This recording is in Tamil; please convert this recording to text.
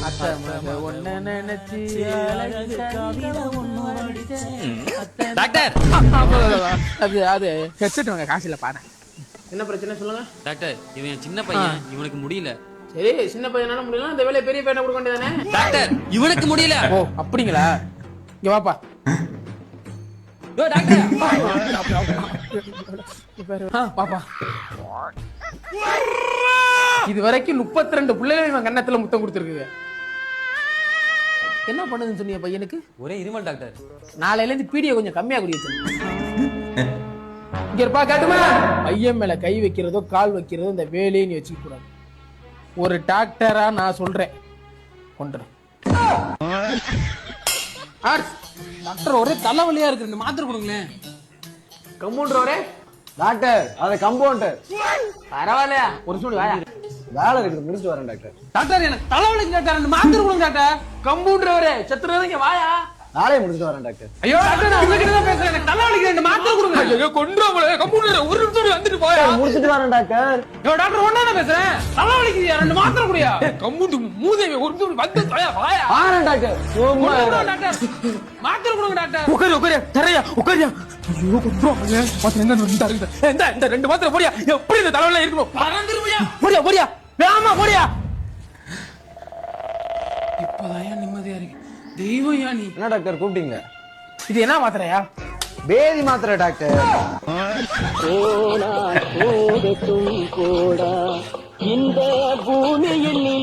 அத்தை மக ஒன்ன நினைச்சு அழகு கவிதை ஒண்ணு அடிச்சேன். டாக்டர் அது அது ஹெட்செட் வாங்க காசு இல்ல பாரு. என்ன பிரச்சனை சொல்லுங்க டாக்டர், இவன் சின்ன பையன், இவனுக்கு முடியல. சரி, சின்ன பையனால முடியல, இந்த வேலையை பெரிய பையனை கொடுக்க வேண்டியதானே? டாக்டர், இவனுக்கு முடியல. ஓ அப்படிங்களா? இங்க வாப்பா. யோ டாக்டர், பாப்பா. இது வரைக்கும் 32 பிள்ளைகள் இவன் கன்னத்துல முத்தம் கொடுத்துருக்கு. என்ன பண்ணுதுன்னு சொன்னீங்க பையனுக்கு? ஒரே இருமல் டாக்டர். நாளையில இருந்து பீடியை கொஞ்சம் கம்மியா குடிக்க சொல்லு. இங்க இருப்பா காட்டுமா. பையன் மேல கை வைக்கிறதோ கால் வைக்கிறதோ இந்த வேலையை நீ வச்சுக்க கூடாது. ஒரு டாக்டரா நான் சொல்றேன், கொண்டுறேன். டாக்டர் ஒரே தலைவலியா இருக்கு, இந்த மாத்திரை கொடுங்களேன். கம்பவுண்டர் ஒரே டாக்டர், அது கம்பவுண்டர். பரவாயில்லையா, ஒரு சூடு வாயா. வேலை இருக்குது, முடிச்சுட்டு வரேன் டாக்டர். டாக்டர் எனக்கு தலைவலிக்கு டாக்டர், ரெண்டு மாத்திரை கொடுங்க டாக்டர். கம்பவுண்டர் ஒரே செத்துறது, இங்க வாயா. நாளே முடிச்சுட்டு வரேன் டாக்டர். ஐயோ டாக்டர், நான் உங்ககிட்ட தான் பேசுறேன், எனக்கு தலைவலிக்கு ரெண்டு மாத்திரை கொடுங்க. ஐயோ கொன்றுவாங்களே, கம்பவுண்டர் ஒரு நிமிஷம் வந்துட்டு போயா. முடிச்சுட்டு வரேன் டாக்டர். ஐயோ டாக்டர் ஒண்ணா தான் பேசுறேன், தலைவலிக்கு ரெண்டு மாத்திரை குடியா. கம்பவுண்டர் மூதேவி ஒரு நிமிஷம் வந்து வாயா வாயா. வரேன் டாக்டர். டாக்டர் மாத்திரை கொடுங்க டாக்டர். உட்காரு உட்காரு தரையா உட்காரியா. ஐயோ கொன்றுவாங்களே, மாத்திரை என்ன இந்த ரெண்டு மாத்திரை போடியா. எப்படி இந்த தலைவலில இருக்கணும், பறந்துருவியா. போடியா போடியா, வேமா போடியா. இப்பதான் நிம்மதியா இருக்கு. தெய்வம் யா நீ. என்ன டாக்டர் கூப்பிட்டீங்க? இது என்ன மாத்திரையா? பேதி மாத்திரை டாக்டர். போடா போடட்டும் போடா, இந்த பூமியில் நீ